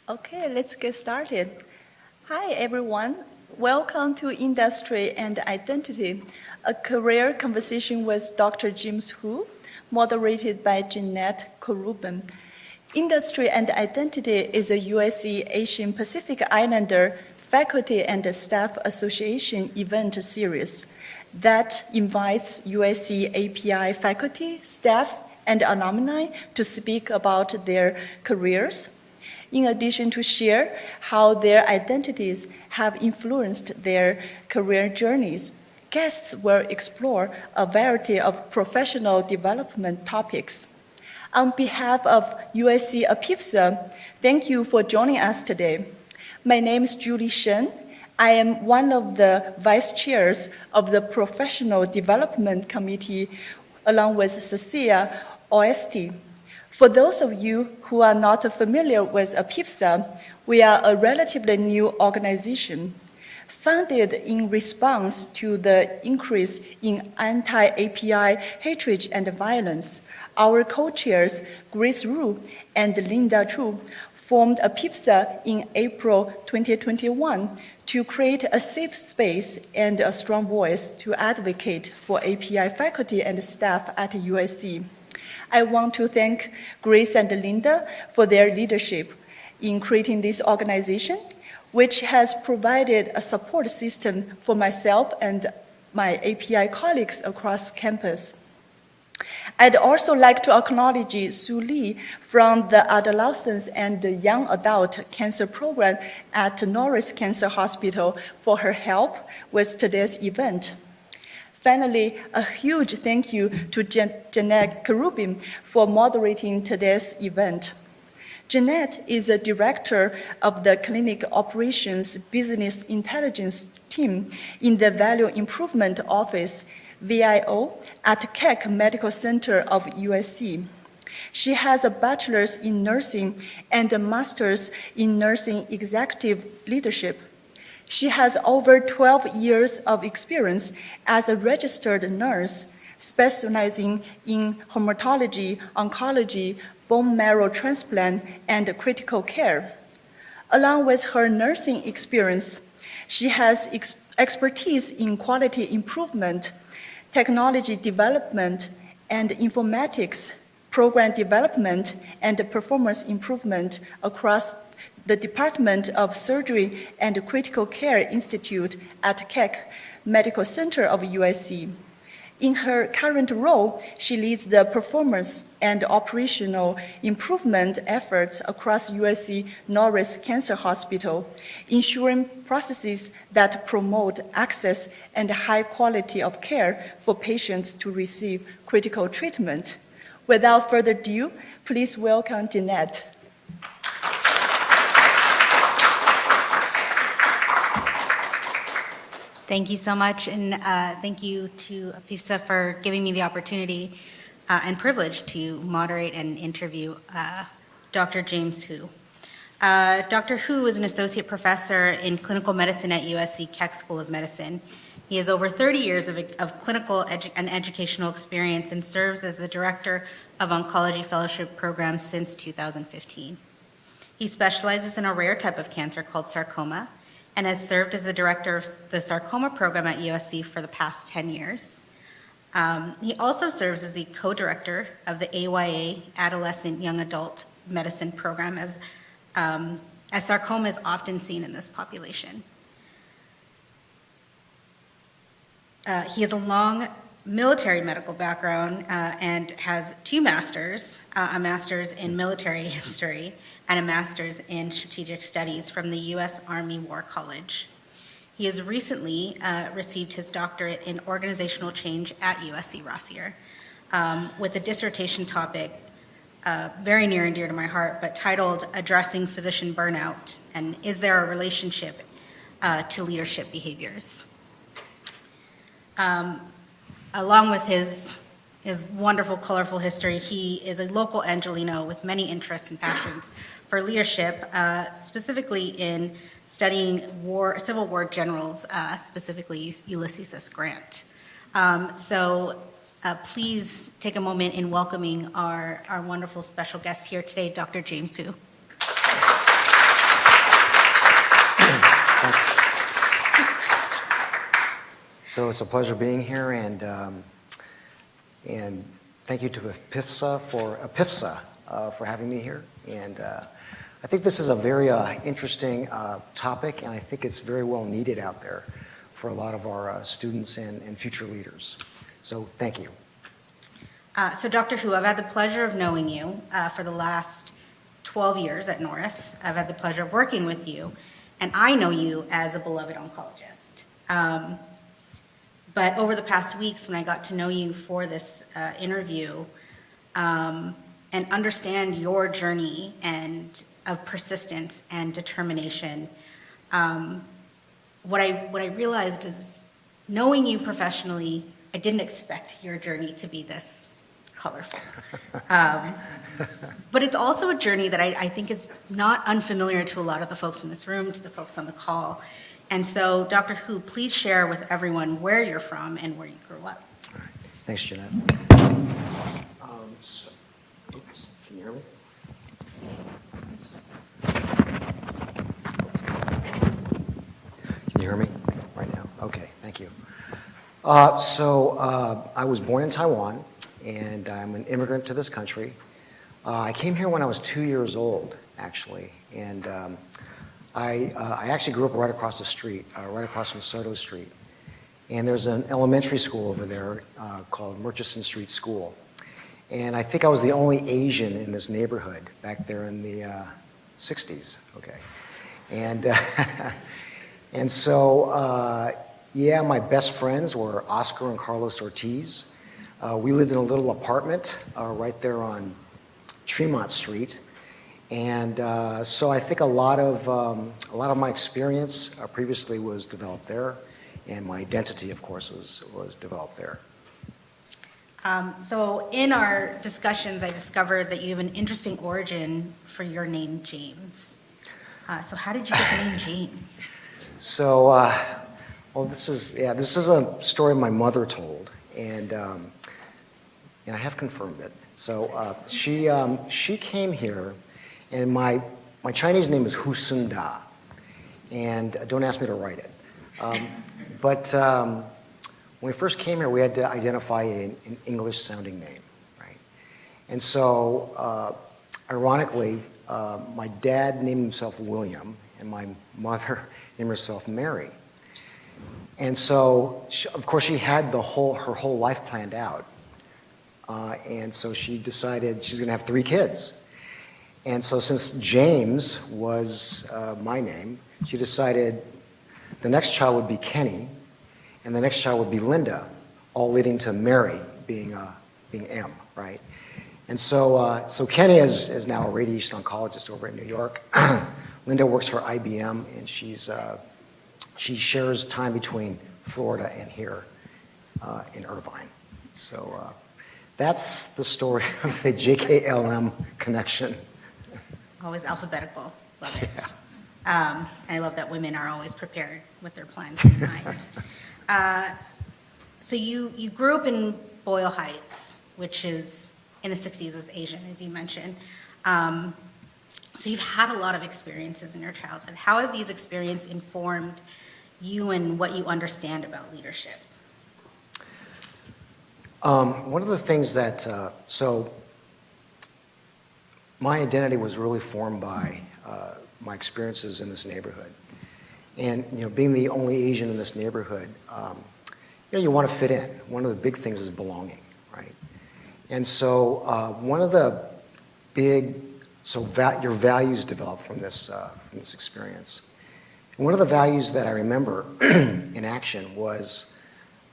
Okay, let's get started. Hi, everyone. Welcome to Industry and Identity, a career conversation with Dr. James Hu, moderated by Jynette Querubin. Industry and Identity is a USC Asian Pacific Islander Faculty and Staff Association event series that invites USC API faculty, staff, and alumni to speak about their careers, in addition to share how their identities have influenced their career journeys. Guests will explore a variety of professional development topics. On behalf of USC APIFSA, thank you for joining us today. My name is Julie Shen. I am one of the vice chairs of the Professional Development Committee, along with Cecilia OST. For those of you who are not familiar with APIFSA, we are a relatively new organization. Founded in response to the increase in anti-API hatred and violence, our co-chairs, Grace Ru and Linda Chu, formed APIFSA in April 2021 to create a safe space and a strong voice to advocate for API faculty and staff at USC. I want to thank Grace and Linda for their leadership in creating this organization, which has provided a support system for myself and my API colleagues across campus. I'd also like to acknowledge Sue Lee from the Adolescents and Young Adult Cancer Program at Norris Cancer Hospital for her help with today's event. Finally, a huge thank you to Jynette Querubin for moderating today's event. Jynette is a director of the Clinic Operations Business Intelligence Team in the Value Improvement Office, VIO, at Keck Medical Center of USC. She has a bachelor's in nursing and a master's in nursing executive leadership. She has over 12 years of experience as a registered nurse, specializing in hematology, oncology, bone marrow transplant, and critical care. Along with her nursing experience, she has expertise in quality improvement, technology development, and informatics, program development, and performance improvement across the Department of Surgery and Critical Care Institute at Keck Medical Center of USC. In her current role, she leads the performance and operational improvement efforts across USC Norris Cancer Hospital, ensuring processes that promote access and high quality of care for patients to receive critical treatment. Without further ado, please welcome Jynette. Thank you so much, and thank you to APIFSA for giving me the opportunity and privilege to moderate and interview Dr. James Hu. Dr. Hu is an associate professor in clinical medicine at USC Keck School of Medicine. He has over 30 years of clinical and educational experience and serves as the director of Oncology Fellowship Program since 2015. He specializes in a rare type of cancer called sarcoma, and has served as the director of the sarcoma program at USC for the past 10 years. He also serves as the co-director of the AYA Adolescent Young Adult Medicine program, as sarcoma is often seen in this population. He has a long military medical background and has two masters, a master's in military history and a master's in strategic studies from the U.S. Army War College. He has recently received his doctorate in organizational change at USC Rossier with a dissertation topic very near and dear to my heart, but titled Addressing Physician Burnout, and Is There a Relationship to Leadership Behaviors? Along with his wonderful, colorful history, he is a local Angelino with many interests and passions for leadership, specifically in studying Civil War generals, specifically Ulysses S. Grant. Please take a moment in welcoming our wonderful special guest here today, Dr. James Hu. Thanks. So it's a pleasure being here, and thank you to APIFSA for having me here. And I think this is a very interesting topic, and I think it's very well needed out there for a lot of our students and future leaders. So thank you. So Dr. Hu, I've had the pleasure of knowing you for the last 12 years at Norris. I've had the pleasure of working with you, and I know you as a beloved oncologist. But over the past weeks, when I got to know you for this interview and understand your journey and of persistence and determination, what I realized is, knowing you professionally, I didn't expect your journey to be this colorful. But it's also a journey that I think is not unfamiliar to a lot of the folks in this room, to the folks on the call. And so, Dr. Hu, please share with everyone where you're from and where you grew up. All right. Thanks, Jynette. Oops, can you hear me? Can you hear me right now? Okay, thank you. I was born in Taiwan, and I'm an immigrant to this country. I came here when I was 2 years old, actually, and I actually grew up right across the street, right across from Soto Street. And there's an elementary school over there called Murchison Street School. And I think I was the only Asian in this neighborhood back there in the 60s, okay? And, yeah, my best friends were Oscar and Carlos Ortiz. We lived in a little apartment right there on Tremont Street. And so I think a lot of my experience previously was developed there, and my identity, of course, was developed there. So in our discussions, I discovered that you have an interesting origin for your name, James. So how did you get the name James? So, well, this is a story my mother told, and I have confirmed it. So she came here. And my Chinese name is Hu Sun Da, and don't ask me to write it. But when we first came here, we had to identify an English-sounding name, right? And so, ironically, my dad named himself William, and my mother named herself Mary. And so, of course, she had her whole life planned out, and so she decided she's going to have 3 kids. And so since James was my name, she decided the next child would be Kenny, and the next child would be Linda, all leading to Mary being M, right? And so Kenny is now a radiation oncologist over in New York. Linda works for IBM, and she shares time between Florida and here in Irvine. So that's the story of the JKLM connection. Always alphabetical. Love it. Yeah. I love that women are always prepared with their plans in mind. So you grew up in Boyle Heights, which is in the 60s as Asian, as you mentioned. So you've had a lot of experiences in your childhood. How have these experiences informed you and what you understand about leadership? One of the things that, my identity was really formed by my experiences in this neighborhood. And, being the only Asian in this neighborhood, you want to fit in. One of the big things is belonging, right? And so one of the big, your values develop from this experience. And one of the values that I remember in action was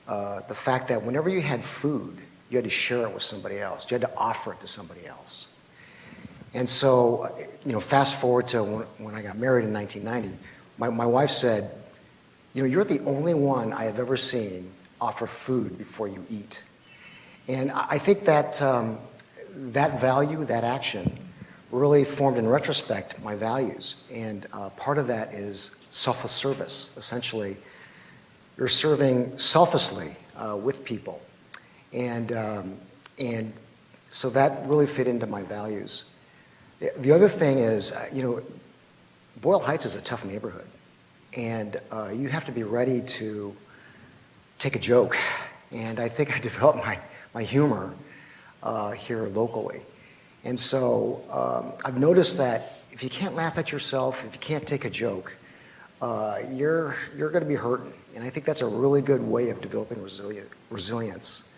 the fact that whenever you had food, you had to share it with somebody else. You had to offer it to somebody else. And so, fast forward to when I got married in 1990, my wife said, you're the only one I have ever seen offer food before you eat. And I think that that value, that action, really formed in retrospect my values. And part of that is selfless service. Essentially, you're serving selflessly with people. And so that really fit into my values. The other thing is, Boyle Heights is a tough neighborhood. and you have to be ready to take a joke. And I think I developed my humor here locally. And so I've noticed that if you can't laugh at yourself, if you can't take a joke, you're going to be hurting. And I think that's a really good way of developing resilience,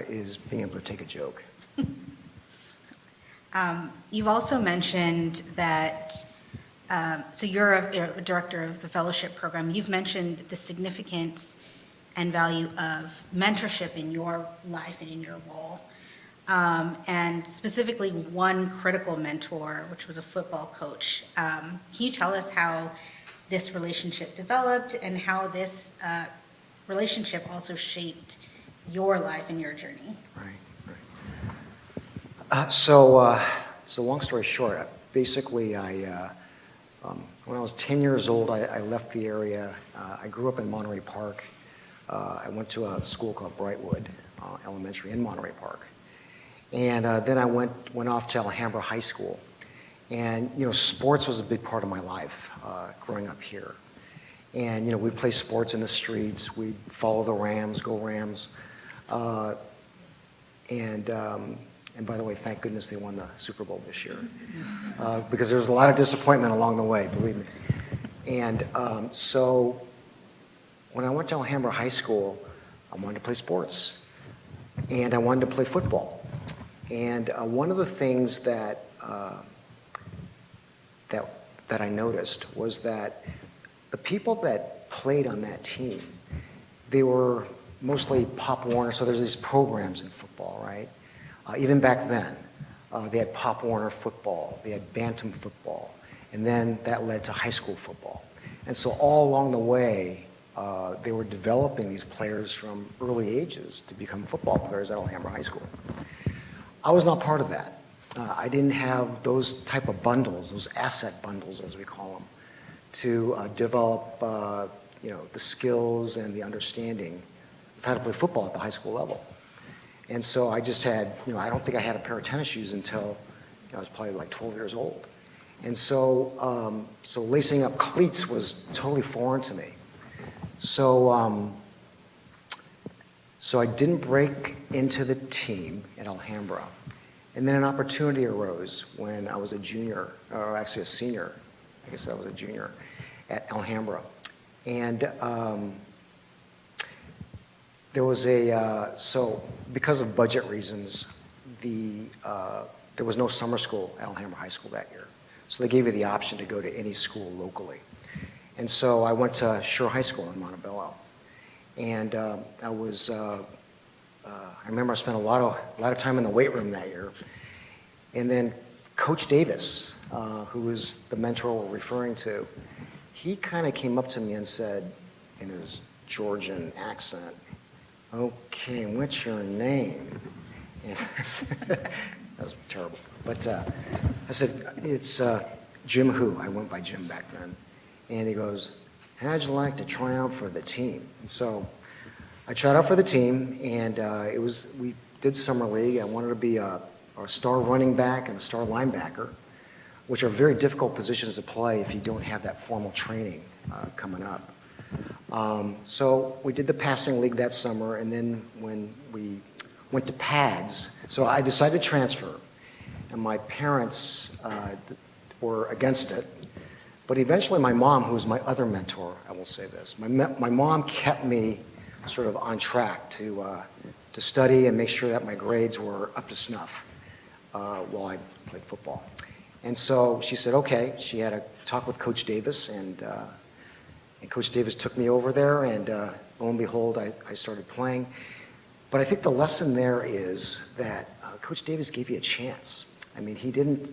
is being able to take a joke. You've also mentioned that, so you're a director of the fellowship program. You've mentioned the significance and value of mentorship in your life and in your role. And specifically one critical mentor, which was a football coach. Can you tell us how this relationship developed and how this relationship also shaped your life and your journey? Right. So long story short, basically when I was 10 years old, I left the area. I grew up in Monterey Park. I went to a school called Brightwood Elementary in Monterey Park. And then I went off to Alhambra High School. And, sports was a big part of my life growing up here. And, we'd play sports in the streets. We'd follow the Rams, go Rams. And by the way, thank goodness they won the Super Bowl this year. Because there was a lot of disappointment along the way, believe me. And so when I went to Alhambra High School, I wanted to play sports. And I wanted to play football. And one of the things that I noticed was that the people that played on that team, they were mostly Pop Warner. So there's these programs in football, right? Even back then, they had Pop Warner football, they had Bantam football, and then that led to high school football. And so all along the way, they were developing these players from early ages to become football players at Alhambra High School. I was not part of that. I didn't have those type of bundles, those asset bundles as we call them, to develop the skills and the understanding of how to play football at the high school level. And so I just had, I don't think I had a pair of tennis shoes until I was probably like 12 years old. And so lacing up cleats was totally foreign to me. So I didn't break into the team at Alhambra. And then an opportunity arose when I was a junior, or actually a senior, I guess I was a junior, at Alhambra. And there was so because of budget reasons, there was no summer school at Alhambra High School that year. So they gave you the option to go to any school locally. And so I went to Shore High School in Montebello. And I remember I spent a lot of time in the weight room that year. And then Coach Davis, who was the mentor we're referring to, he kind of came up to me and said, in his Georgian accent, "Okay, what's your name?" And that was terrible. But I said, "It's Jim Who." I went by Jim back then. And he goes, "How'd you like to try out for the team?" And so I tried out for the team, and we did summer league. I wanted to be a star running back and a star linebacker, which are very difficult positions to play if you don't have that formal training coming up. So we did the passing league that summer, and then when we went to pads, so I decided to transfer, and my parents were against it. But eventually my mom, who was my other mentor, I will say this, my mom kept me sort of on track to study and make sure that my grades were up to snuff while I played football. And so she said, okay. She had a talk with Coach Davis, and Coach Davis took me over there, and lo and behold, I started playing. But I think the lesson there is that Coach Davis gave you a chance. I mean, he didn't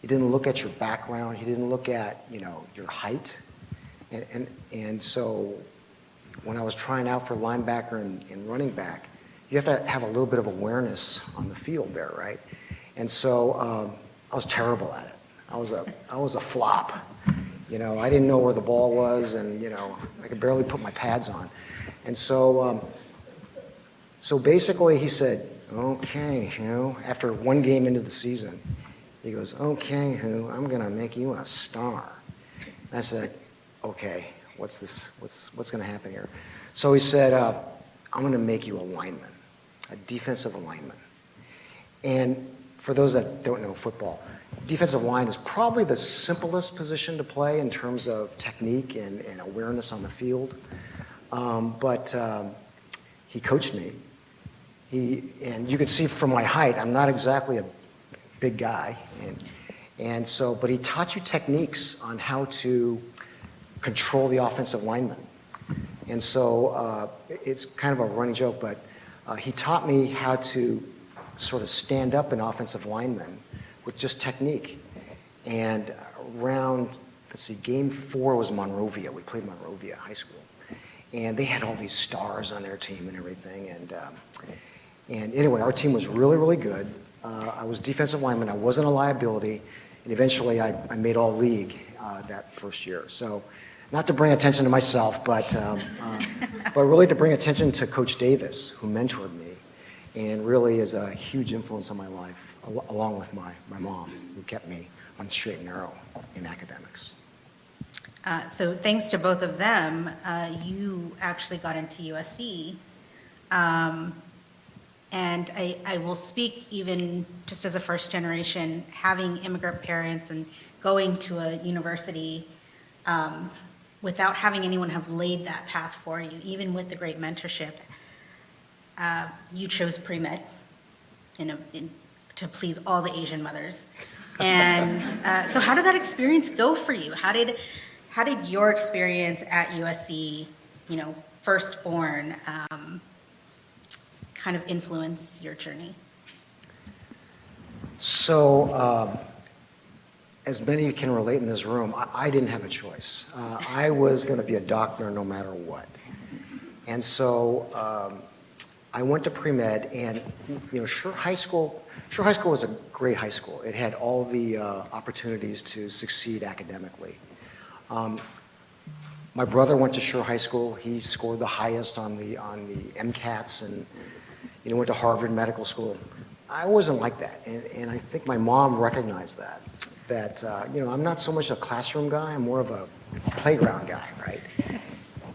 look at your background. He didn't look at, your height. And so when I was trying out for linebacker and running back, you have to have a little bit of awareness on the field there, right? And so I was terrible at it. I was a flop. I didn't know where the ball was, and, I could barely put my pads on. And so basically he said, okay, after one game into the season, he goes, okay, I'm going to make you a star. And I said, okay, what's going to happen here? So he said, I'm going to make you a lineman, a defensive lineman. And for those that don't know football, defensive line is probably the simplest position to play in terms of technique and awareness on the field. But he coached me. And you can see from my height, I'm not exactly a big guy. But he taught you techniques on how to control the offensive lineman. And so it's kind of a running joke, but he taught me how to sort of stand up an offensive lineman with just technique. And around, game 4 was Monrovia. We played Monrovia High School. And they had all these stars on their team and everything. And anyway, our team was really, really good. I was defensive lineman. I wasn't a liability. And eventually I made all league that first year. So not to bring attention to myself, but really to bring attention to Coach Davis, who mentored me and really is a huge influence on my life, along with my mom, who kept me on the straight and narrow in academics. So thanks to both of them, you actually got into USC. And I will speak even just as a first generation, having immigrant parents and going to a university without having anyone have laid that path for you, even with the great mentorship. You chose Premed to please all the Asian mothers. And so how did that experience go for you? How did your experience at USC, firstborn, kind of influence your journey? So, as many of you can relate in this room, I didn't have a choice. I was going to be a doctor no matter what. And so I went to Premed, and Schur High School was a great high school. It had all the opportunities to succeed academically. My brother went to Schur High School. He scored the highest on the MCATs, and went to Harvard Medical School. I wasn't like that, and I think my mom recognized that I'm not so much a classroom guy. I'm more of a playground guy, right?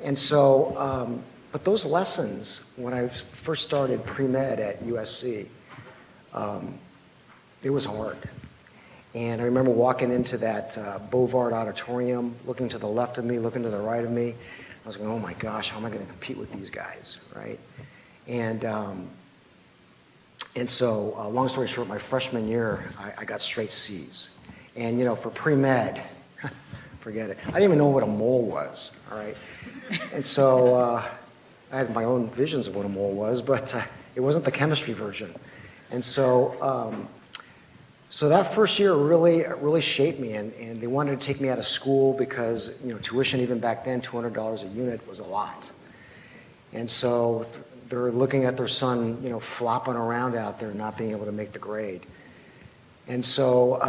And so, but those lessons, when I first started pre-med at USC, it was hard. And I remember walking into that Bovard auditorium, looking to the left of me, looking to the right of me. I was going, oh my gosh, how am I going to compete with these guys, right? And so, long story short, my freshman year, I got straight C's. And for pre-med, forget it. I didn't even know what a mole was, all right? And so I had my own visions of what a mole was, but it wasn't the chemistry version. And so, so that first year really shaped me, and they wanted to take me out of school because tuition even back then, $200 a unit was a lot. And so they're looking at their son, flopping around out there, not being able to make the grade. And so,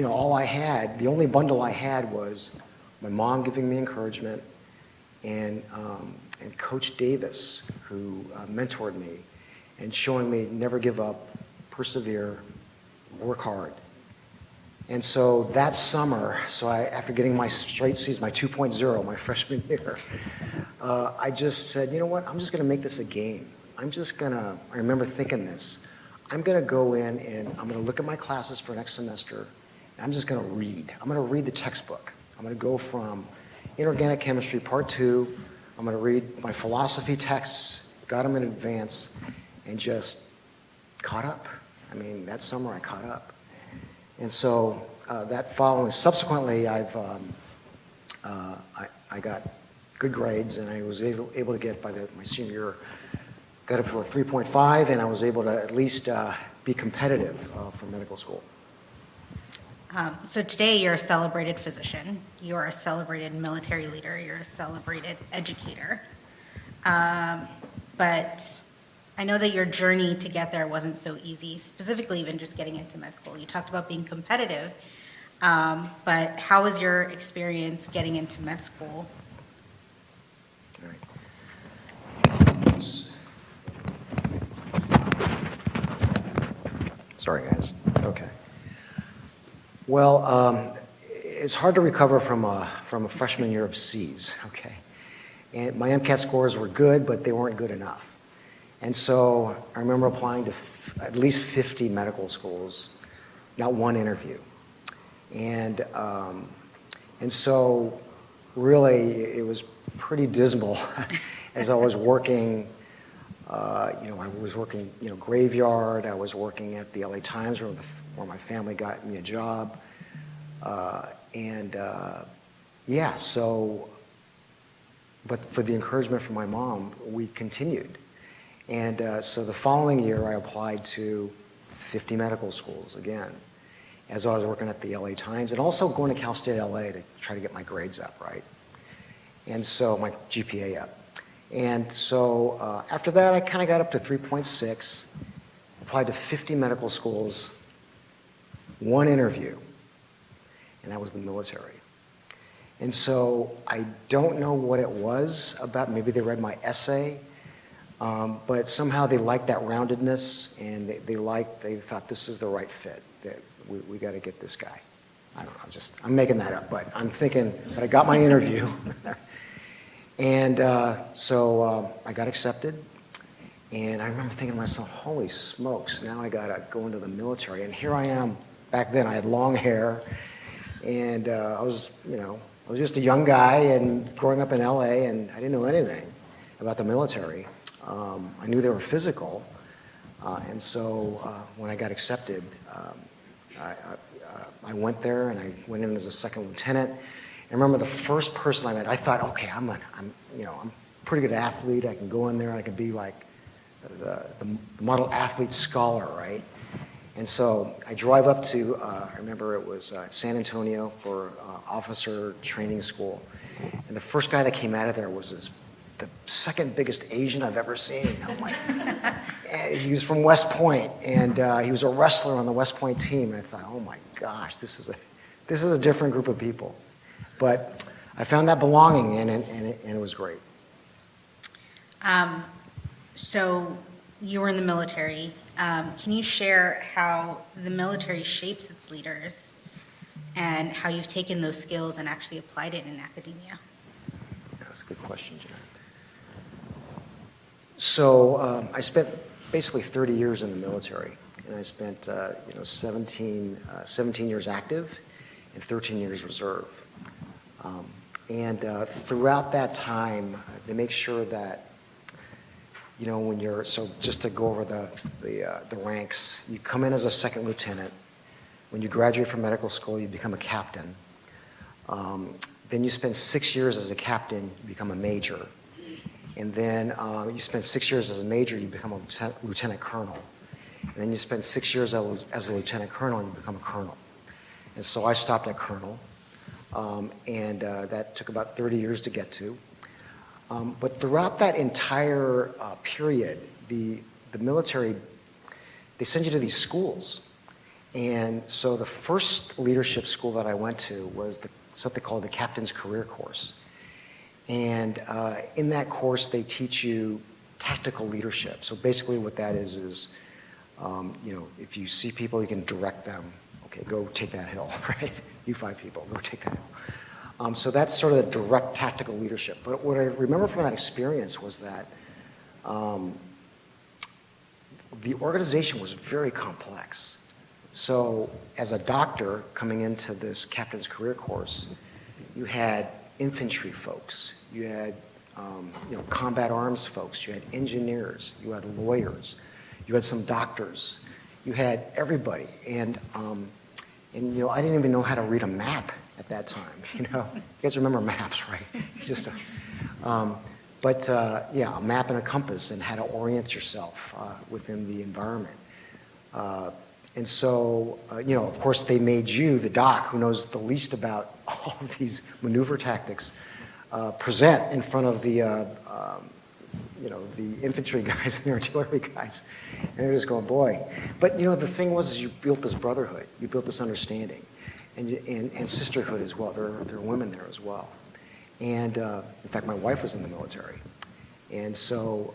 all I had, the only bundle I had was my mom giving me encouragement, and Coach Davis, who mentored me, and showing me never give up, persevere, work hard. And so that summer, after getting my straight C's, my 2.0, my freshman year, I just said, you know what, I'm just going to make this a game. I remember thinking this, I'm going to go in and I'm going to look at my classes for next semester, and I'm just going to read. I'm going to read the textbook. I'm going to go from Inorganic Chemistry Part 2, I'm going to read my philosophy texts, got them in advance, and just caught up. I mean, that summer I caught up. And so subsequently, I got good grades, and I was able to get, by my senior year, got up to a 3.5, and I was able to at least be competitive for medical school. So today you're a celebrated physician, you're a celebrated military leader, you're a celebrated educator. But I know that your journey to get there wasn't so easy, specifically even just getting into med school. You talked about being competitive, but how was your experience getting into med school? All right. Sorry, guys. Okay. Well, it's hard to recover from a freshman year of C's, okay? And my MCAT scores were good, but they weren't good enough. And so I remember applying to at least 50 medical schools, not one interview. And so really it was pretty dismal as I was working, I was working, graveyard, I was working at the LA Times where my family got me a job. But for the encouragement from my mom, we continued. And so the following year, I applied to 50 medical schools again, as I was working at the LA Times, and also going to Cal State LA to try to get my grades up, right? And so my GPA up. And so after that, I kind of got up to 3.6, applied to 50 medical schools, one interview, and that was the military. And so I don't know what it was about. Maybe they read my essay, but somehow they liked that roundedness, and they thought this is the right fit, that we got to get this guy. I don't know, I'm making that up, but I'm thinking, but I got my interview. And so I got accepted, and I remember thinking to myself, holy smokes, now I got to go into the military. And here I am. Back then I had long hair, and I was just a young guy and growing up in LA, and I didn't know anything about the military. I knew they were physical, and so when I got accepted, I went there, and I went in as a second lieutenant. I remember the first person I met, I thought, okay, I'm a pretty good athlete. I can go in there and I can be like the model athlete scholar, right? And so I drive up to, I remember it was San Antonio for officer training school. And the first guy that came out of there was the second biggest Asian I've ever seen. I'm like, and he was from West Point, and he was a wrestler on the West Point team. And I thought, oh my gosh, this is a different group of people. But I found that belonging, and it was great. So you were in the military. Can you share how the military shapes its leaders and how you've taken those skills and actually applied it in academia? Yeah, that's a good question, Jynette. So I spent basically 30 years in the military, and I spent 17 years active and 13 years reserve. Throughout that time, they make sure that, so just to go over the ranks, you come in as a second lieutenant. When you graduate from medical school, you become a captain. Then you spend 6 years as a captain, you become a major. And then you spend 6 years as a major, you become a lieutenant colonel. And then you spend 6 years as a lieutenant colonel, and you become a colonel. And so I stopped at colonel. That took about 30 years to get to. But throughout that entire period, the military, they send you to these schools. And so the first leadership school that I went to was something called the Captain's Career Course. And in that course, they teach you tactical leadership. So basically what that is if you see people, you can direct them. Okay, go take that hill, right? You 5 people, go take that hill. So that's sort of the direct tactical leadership. But what I remember from that experience was that the organization was very complex. So as a doctor coming into this captain's career course, you had infantry folks, you had combat arms folks, you had engineers, you had lawyers, you had some doctors, you had everybody. And I didn't even know how to read a map at that time. You guys remember maps, right? A map and a compass, and how to orient yourself within the environment. And so, of course, they made you, the doc, who knows the least about all of these maneuver tactics, present in front of the infantry guys and the artillery guys. And they're just going, boy. But, the thing was, is you built this brotherhood. You built this understanding and sisterhood as well. There are women there as well. And, in fact, my wife was in the military. And so,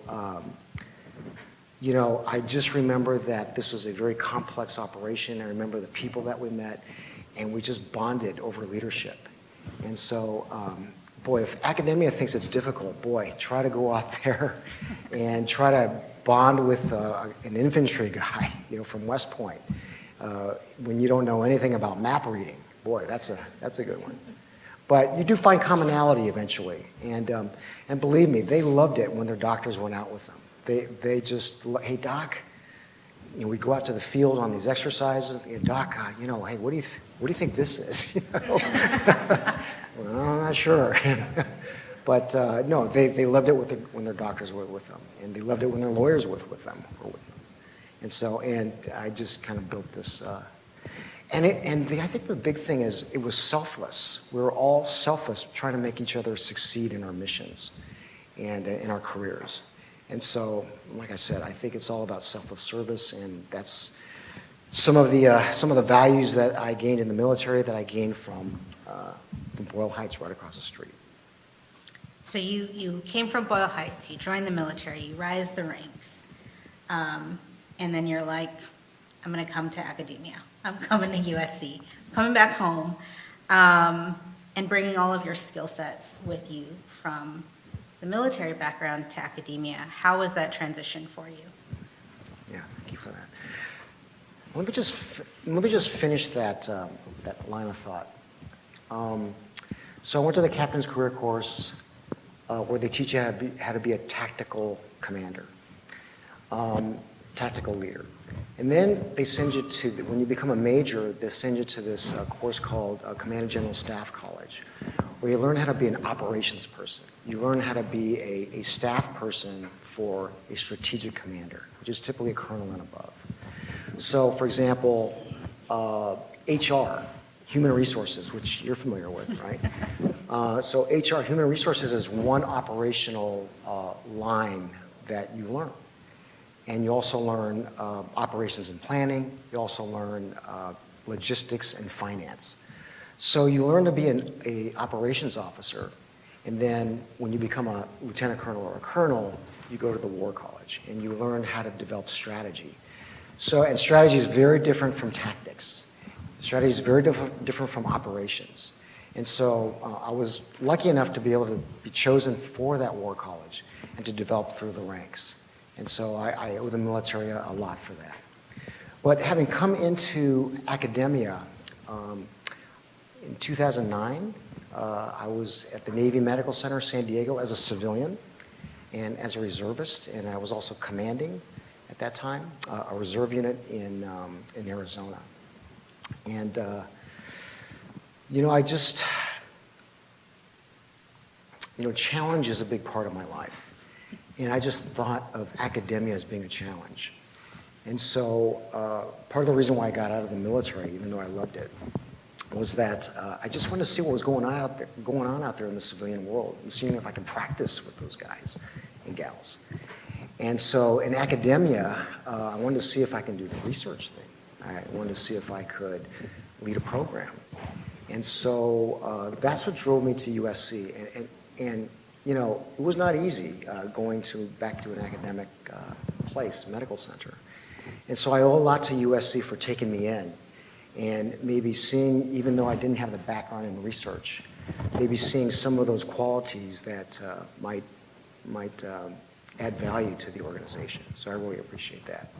I just remember that this was a very complex operation. I remember the people that we met. and we just bonded over leadership. And so, boy, if academia thinks it's difficult, boy, try to go out there and try to bond with an infantry guy, from West Point, when you don't know anything about map reading. Boy, that's a good one. But you do find commonality eventually, and believe me, they loved it when their doctors went out with them. They just, hey doc, we'd go out to the field on these exercises. Doc, hey, what do you think this is? Well, I'm not sure. But no, they loved it when their doctors were with them, and they loved it when their lawyers were with them. And so, and I just kind of built this. I think the big thing is it was selfless. We were all selfless, trying to make each other succeed in our missions and in our careers. And so, like I said, I think it's all about selfless service, and that's some of the values that I gained in the military that I gained from Boyle Heights, right across the street. So you came from Boyle Heights, you joined the military, you rise the ranks, and then you're like, I'm going to come to academia. I'm coming to USC, coming back home, and bringing all of your skill sets with you from the military background to academia. How was that transition for you? Yeah, thank you for that. Let me just finish that line of thought. So I went to the captain's career course where they teach you how to be a tactical commander, tactical leader. And then they send you to, when you become a major, they send you to this course called Command and General Staff College, where you learn how to be an operations person. You learn how to be a staff person for a strategic commander, which is typically a colonel and above. So, for example, HR, human resources, which you're familiar with, right? So HR, human resources, is one operational line that you learn. And you also learn operations and planning. You also learn logistics and finance. So you learn to be an operations officer, and then when you become a lieutenant colonel or a colonel, you go to the war college, and you learn how to develop strategy. So, and strategy is very different from tactics. Strategy is very different from operations. And so I was lucky enough to be able to be chosen for that war college and to develop through the ranks. And so I owe the military a lot for that. But having come into academia, in 2009, I was at the Navy Medical Center, San Diego, as a civilian and as a reservist, and I was also commanding at that time a reserve unit in Arizona. And challenge is a big part of my life. And I just thought of academia as being a challenge. And so part of the reason why I got out of the military, even though I loved it, was that I just wanted to see what was going on out there in the civilian world, and seeing if I could practice with those guys and gals. And so in academia, I wanted to see if I can do the research thing. I wanted to see if I could lead a program. And so that's what drove me to USC. And it was not easy going back to an academic place, medical center. And so I owe a lot to USC for taking me in, and maybe seeing, even though I didn't have the background in research, maybe seeing some of those qualities that might add value to the organization. So I really appreciate that.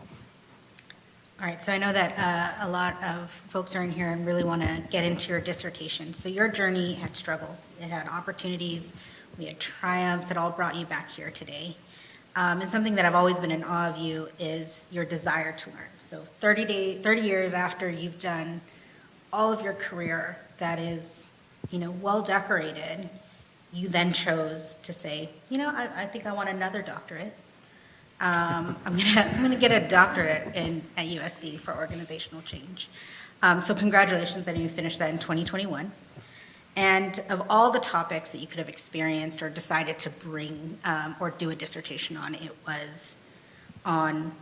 All right, so I know that a lot of folks are in here and really want to get into your dissertation. So your journey had struggles, it had opportunities, we had triumphs that all brought you back here today. And something that I've always been in awe of you is your desire to learn. So 30 years after you've done all of your career that is, well decorated, you then chose to say, I think I want another doctorate. I'm gonna get a doctorate at USC for organizational change. So congratulations, I know you finished that in 2021. And of all the topics that you could have experienced or decided to bring or do a dissertation on, it was on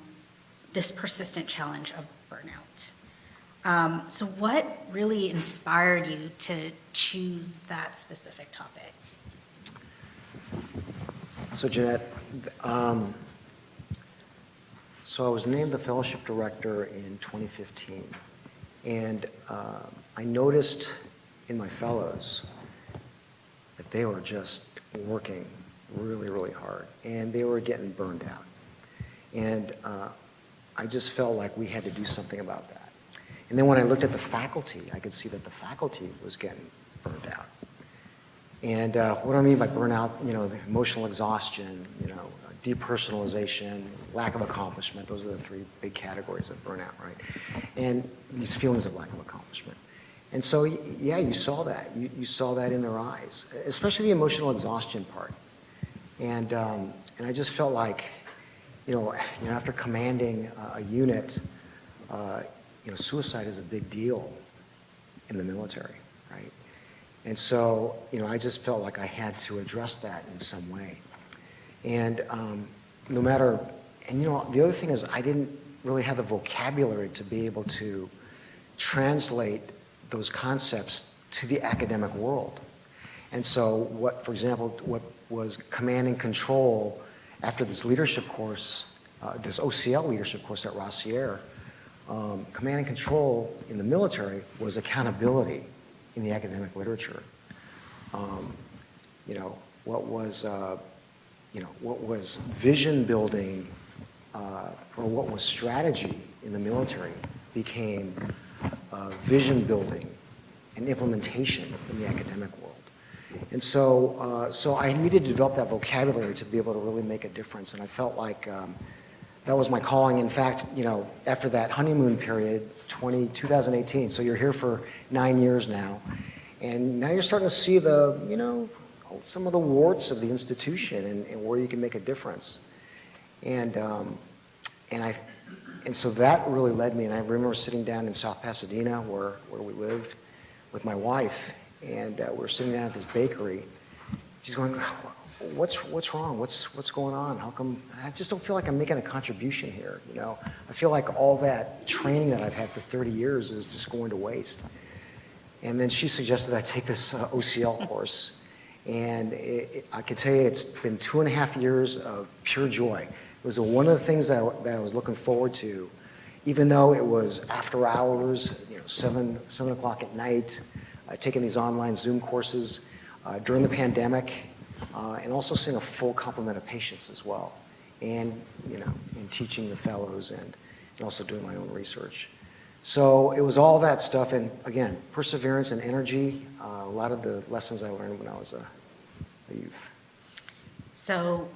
this persistent challenge of burnout. So what really inspired you to choose that specific topic? So Jynette, so I was named the fellowship director in 2015. And I noticed in my fellows that they were just working really, really hard, and they were getting burned out. And I just felt like we had to do something about that. And then when I looked at the faculty, I could see that the faculty was getting burned out. And what do I mean by burnout? The emotional exhaustion, depersonalization, lack of accomplishment. Those are the three big categories of burnout, right? And these feelings of lack of accomplishment. And so, yeah, you saw that. You saw that in their eyes, especially the emotional exhaustion part. And I just felt like, after commanding a unit, suicide is a big deal in the military, right? And so, I just felt like I had to address that in some way. And the other thing is I didn't really have the vocabulary to be able to translate those concepts to the academic world. And so for example, what was command and control after this leadership course, this OCL leadership course at Rossier, command and control in the military was accountability in the academic literature. What was vision building or what was strategy in the military became vision building and implementation in the academic world. And so I needed to develop that vocabulary to be able to really make a difference. And I felt like that was my calling. In fact, after that honeymoon period, 2018, so you're here for 9 years now, and now you're starting to see some of the warts of the institution and where you can make a difference. And so that really led me, and I remember sitting down in South Pasadena where we live with my wife, and we're sitting down at this bakery. She's going, what's wrong? What's going on? How come I just don't feel like I'm making a contribution here? I feel like all that training that I've had for 30 years is just going to waste. And then she suggested I take this OCL course, and I can tell you it's been 2.5 years of pure joy. It was one of the things that I was looking forward to, even though it was after hours, 7 o'clock at night, taking these online Zoom courses during the pandemic, and also seeing a full complement of patients as well, and and teaching the fellows and also doing my own research. So it was all that stuff, and again, perseverance and energy, a lot of the lessons I learned when I was a youth. So,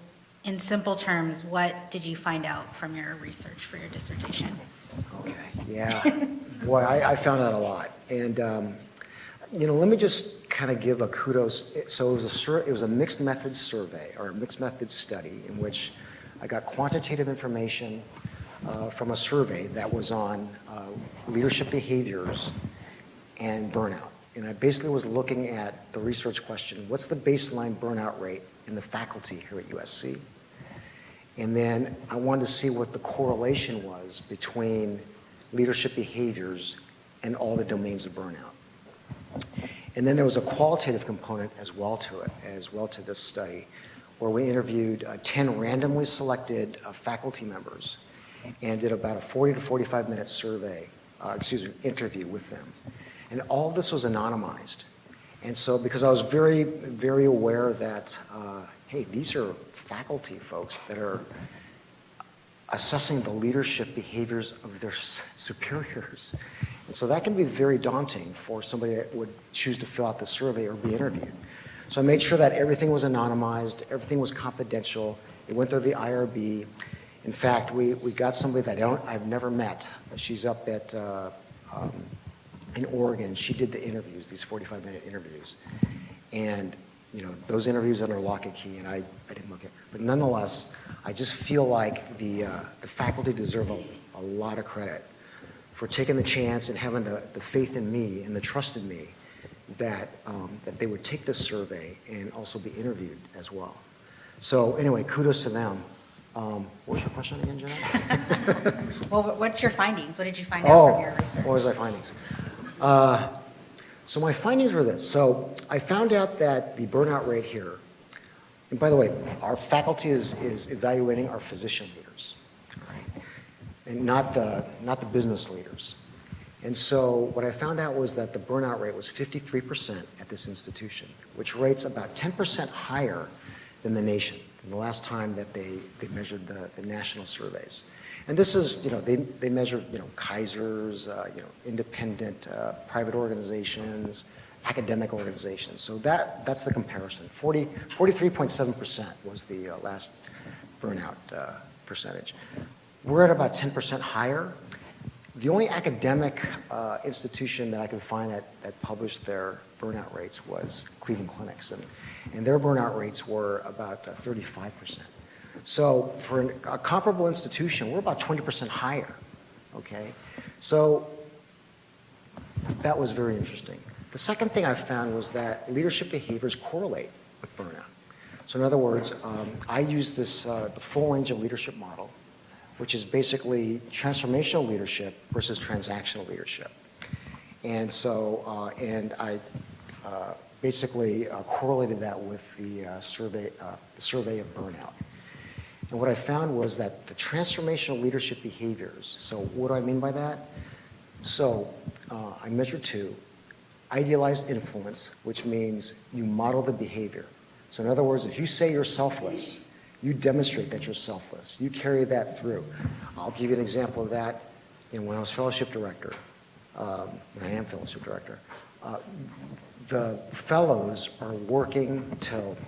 in simple terms, what did you find out from your research for your dissertation? Okay, yeah. Boy, I found out a lot. And, let me just kind of give a kudos. So it was a mixed methods survey, or a mixed methods study, in which I got quantitative information from a survey that was on leadership behaviors and burnout. And I basically was looking at the research question, what's the baseline burnout rate in the faculty here at USC? And then I wanted to see what the correlation was between leadership behaviors and all the domains of burnout. And then there was a qualitative component as well to this study, where we interviewed 10 randomly selected faculty members and did about a 40 to 45 minute interview with them. And all of this was anonymized. And so, because I was very, very aware that, hey, these are faculty folks that are assessing the leadership behaviors of their superiors. And so that can be very daunting for somebody that would choose to fill out the survey or be interviewed. So I made sure that everything was anonymized, everything was confidential. It went through the IRB. In fact, we got somebody that I've never met. She's up at in Oregon. She did the interviews, these 45-minute interviews. And those interviews under lock and key, and I didn't look at. But nonetheless, I just feel like the faculty deserve a lot of credit for taking the chance and having the faith in me and the trust in me that they would take this survey and also be interviewed as well. So anyway, kudos to them. What was your question again, Jynette? Well, what's your findings? What did you find out from your research? What was my findings? So my findings were this. So I found out that the burnout rate here, and by the way, our faculty is evaluating our physician leaders, right? And not the business leaders. And so what I found out was that the burnout rate was 53% at this institution, which rates about 10% higher than the nation, than the last time that they measured the national surveys. And this is, they measured, Kaiser's, independent private organizations, academic organizations. So that's the comparison. 43.7% was the last burnout percentage. We're at about 10% higher. The only academic institution that I could find that published their burnout rates was Cleveland Clinics, and their burnout rates were about 35%. So for a comparable institution, we're about 20% higher, okay? So that was very interesting. The second thing I found was that leadership behaviors correlate with burnout. So in other words, I use this, the full range of leadership model, which is basically transformational leadership versus transactional leadership. And so, and I basically correlated that with the survey of burnout. And what I found was that the transformational leadership behaviors, so what do I mean by that? So I measured two: idealized influence, which means you model the behavior. So in other words, if you say you're selfless, you demonstrate that you're selfless. You carry that through. I'll give you an example of that. When I was fellowship director, when I am fellowship director, the fellows are working till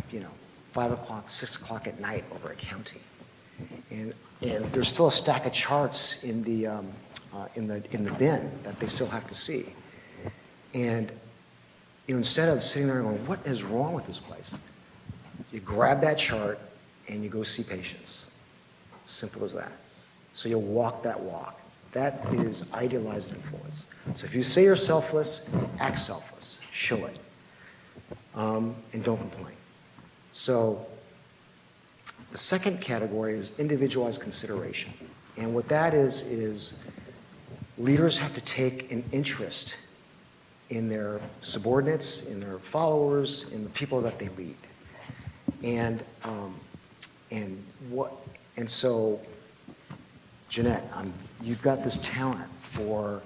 5 o'clock, 6 o'clock at night over accounting, and there's still a stack of charts in the bin that they still have to see. And instead of sitting there and going, "What is wrong with this place?" you grab that chart and you go see patients. Simple as that. So you'll walk that walk. That is idealized influence. So if you say you're selfless, act selfless. Show it. And don't complain. So the second category is individualized consideration. And what that is leaders have to take an interest in their subordinates, in their followers, in the people that they lead. And so, Jynette, you've got this talent for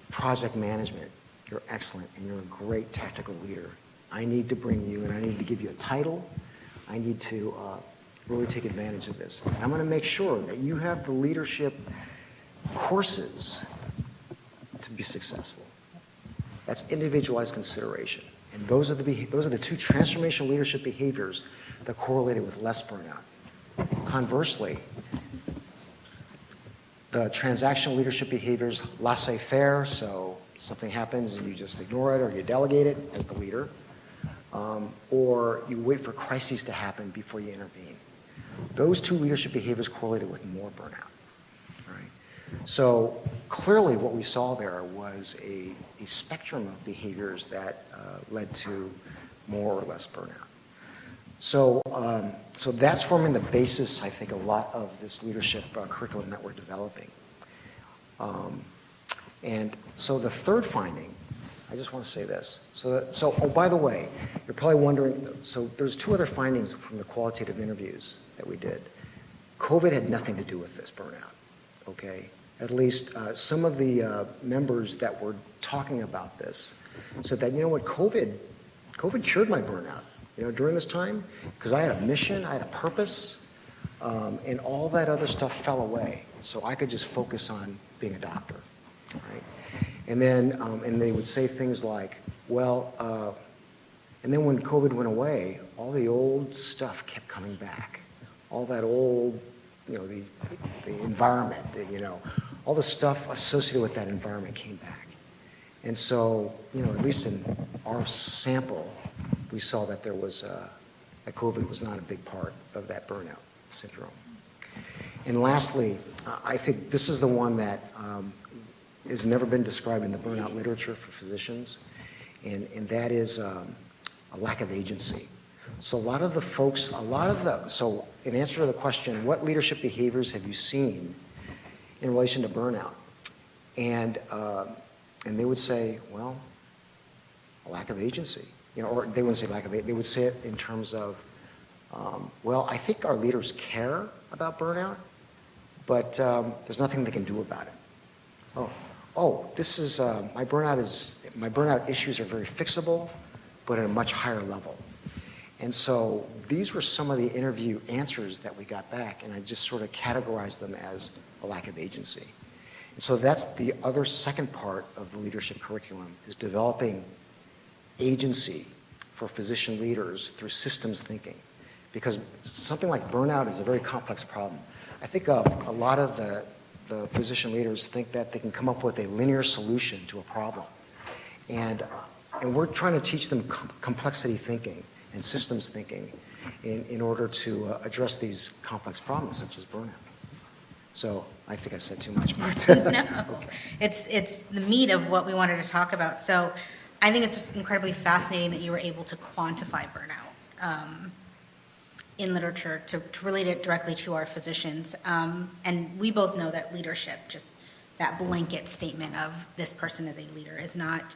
project management. You're excellent, and you're a great tactical leader. I need to bring you, and I need to give you a title. I need to really take advantage of this. And I'm going to make sure that you have the leadership courses to be successful. That's individualized consideration. And those are the two transformational leadership behaviors that correlated with less burnout. Conversely, the transactional leadership behaviors, laissez-faire, so something happens and you just ignore it or you delegate it as the leader, or you wait for crises to happen before you intervene. Those two leadership behaviors correlated with more burnout. All right? So clearly what we saw there was a spectrum of behaviors that led to more or less burnout. So that's forming the basis, I think, a lot of this leadership curriculum that we're developing. And so the third finding, I just want to say this. Oh, by the way, you're probably wondering, so there's two other findings from the qualitative interviews that we did. COVID had nothing to do with this burnout, okay? At least some of the members that were talking about this said that, COVID cured my burnout, during this time, because I had a mission, I had a purpose, and all that other stuff fell away. So I could just focus on being a doctor, right? And then, and they would say things like, well, and then when COVID went away, all the old stuff kept coming back. All that old, the environment, all the stuff associated with that environment came back. And so, at least in our sample, we saw that there was, that COVID was not a big part of that burnout syndrome. And lastly, I think this is the one that has never been described in the burnout literature for physicians, and that is a lack of agency. So so in answer to the question, what leadership behaviors have you seen in relation to burnout? And they would say, well, a lack of agency. Or they wouldn't say lack of agency, they would say it in terms of, well, I think our leaders care about burnout, but there's nothing they can do about it. oh, this is, my burnout issues are very fixable, but at a much higher level. And so these were some of the interview answers that we got back, and I just sort of categorized them as a lack of agency. And so that's the other second part of the leadership curriculum, is developing agency for physician leaders through systems thinking. Because something like burnout is a very complex problem. I think a lot of the physician leaders think that they can come up with a linear solution to a problem. And we're trying to teach them complexity thinking and systems thinking in order to address these complex problems such as burnout. So I think I said too much, but No, it's the meat of what we wanted to talk about. So I think it's just incredibly fascinating that you were able to quantify burnout in literature to relate it directly to our physicians. And we both know that leadership, just that blanket statement of this person is a leader, is not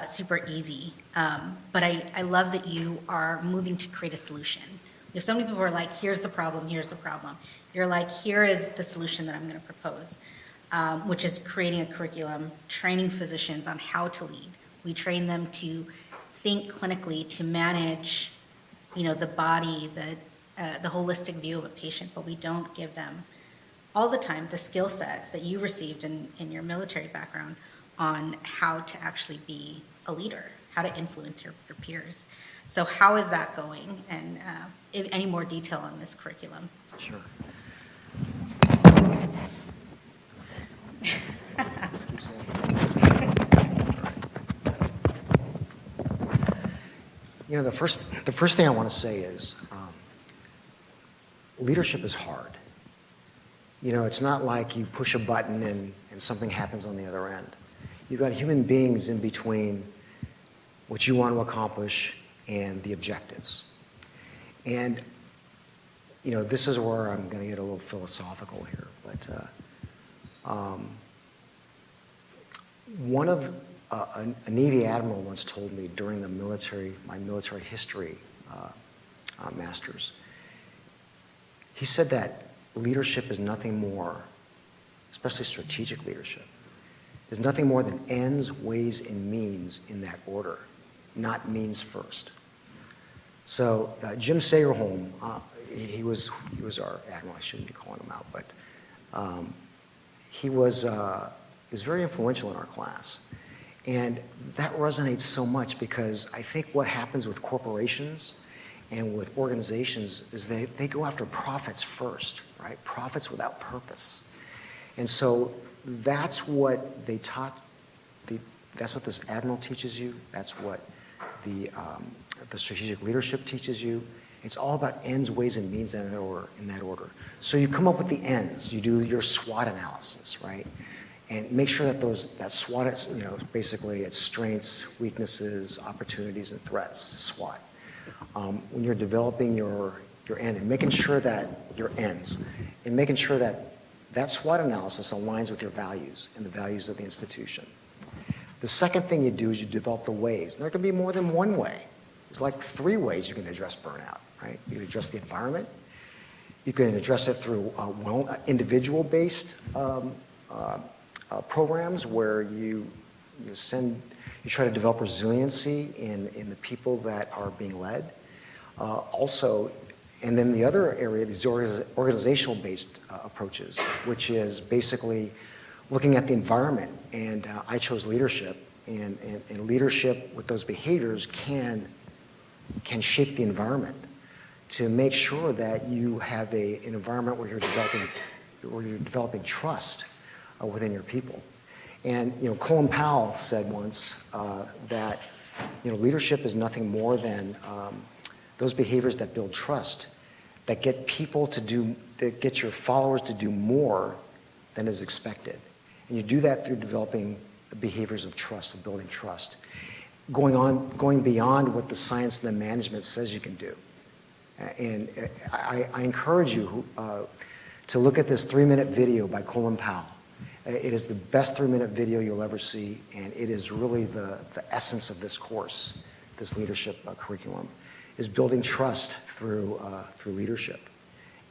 super easy. But I love that you are moving to create a solution. If so many people are like, here's the problem, you're like, here is the solution that I'm going to propose, which is creating a curriculum, training physicians on how to lead. We train them to think clinically, to manage, the body, the holistic view of a patient, but we don't give them all the time the skill sets that you received in your military background on how to actually be a leader, how to influence your peers. So how is that going? And if any more detail on this curriculum? Sure. The first thing I want to say is leadership is hard. It's not like you push a button and something happens on the other end. You've got human beings in between what you want to accomplish and the objectives. And, this is where I'm going to get a little philosophical here. But a Navy admiral once told me during my military history masters, he said that leadership is nothing more, especially strategic leadership, is nothing more than ends, ways, and means in that order, not means first. So Jim Sagerholm, he was our admiral. I shouldn't be calling him out, but he was very influential in our class. And that resonates so much because I think what happens with corporations and with organizations is they go after profits first, right? Profits without purpose. And so that's what they taught, that's what this admiral teaches you, that's what the strategic leadership teaches you. It's all about ends, ways, and means in that order. So you come up with the ends, you do your SWOT analysis, right? And make sure that that SWOT is, basically it's strengths, weaknesses, opportunities, and threats, SWOT. When you're developing your end and making sure that your ends, and making sure that SWOT analysis aligns with your values and the values of the institution. The second thing you do is you develop the ways. And there can be more than one way. There's like 3 ways you can address burnout, right? You can address the environment. You can address it through individual-based programs where you try to develop resiliency in the people that are being led. And then the other area, these organizational-based approaches, which is basically looking at the environment. And I chose leadership, and leadership with those behaviors can shape the environment to make sure that you have an environment where you're developing trust within your people. And Colin Powell said once that leadership is nothing more than those behaviors that build trust, that get your followers to do more than is expected. And you do that through developing behaviors of trust, of building trust, going beyond what the science and the management says you can do. And I encourage you to look at this 3-minute video by Colin Powell. It is the best 3-minute video you'll ever see, and it is really the essence of this course, this leadership curriculum, is building trust through leadership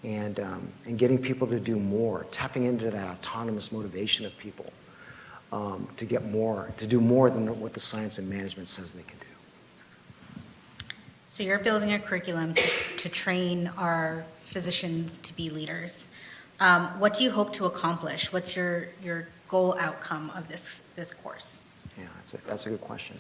and getting people to do more, tapping into that autonomous motivation of people, to get more, to do more than what the science and management says they can do. So you're building a curriculum to train our physicians to be leaders. What do you hope to accomplish? What's your goal outcome of this course? Yeah, that's a good question.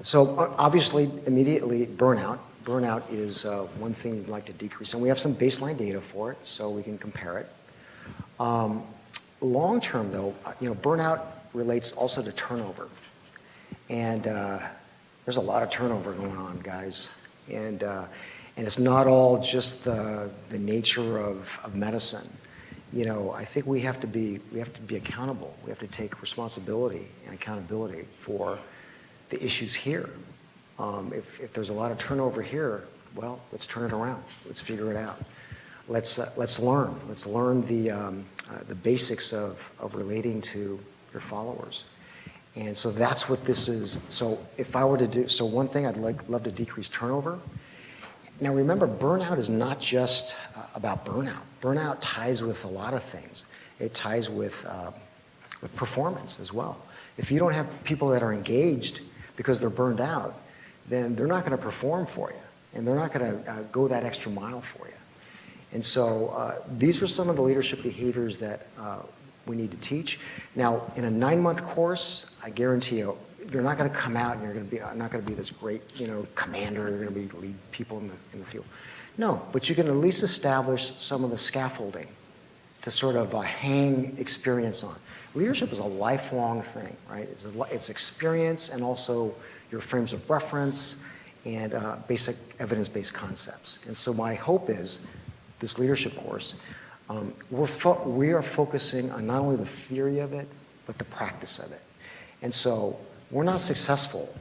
So obviously, immediately, burnout. Burnout is one thing we'd like to decrease, and we have some baseline data for it, so we can compare it. Long term, though, burnout relates also to turnover, and there's a lot of turnover going on, guys, and it's not all just the nature of medicine. I think we have to be accountable. We have to take responsibility and accountability for the issues here. If there's a lot of turnover here, well, let's turn it around. Let's figure it out. Let's learn. Let's learn the basics of relating to your followers. And so that's what this is. So if I were to do, so one thing I'd love to decrease turnover. Now remember, burnout is not just about burnout. Burnout ties with a lot of things. It ties with performance as well. If you don't have people that are engaged because they're burned out, then they're not going to perform for you, and they're not going to go that extra mile for you. And so these are some of the leadership behaviors that we need to teach. Now, in a 9-month course, I guarantee you, you're not going to come out and you're going to be not going to be this great, commander. You're going to lead people in the field. No, but you can at least establish some of the scaffolding to sort of hang experience on. Leadership is a lifelong thing, right? It's experience and also your frames of reference and basic evidence-based concepts. And so my hope is this leadership course, we are focusing on not only the theory of it, but the practice of it. And so we're not successful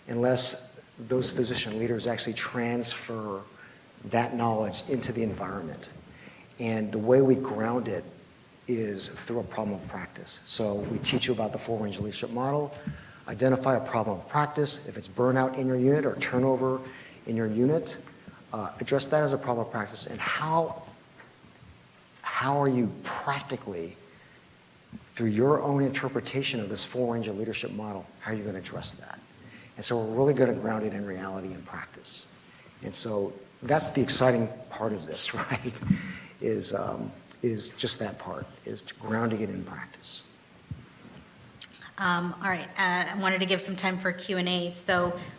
unless those physician leaders actually transfer that knowledge into the environment. And the way we ground it is through a problem of practice. So we teach you about the full-range leadership model, identify a problem of practice. If it's burnout in your unit or turnover in your unit, address that as a problem of practice. And how are you practically, through your own interpretation of this full-range of leadership model, how are you going to address that? And so we're really going to ground it in reality and practice. And so that's the exciting part of this, right? Is just that part, is grounding it in practice. All right, I wanted to give some time for Q&A,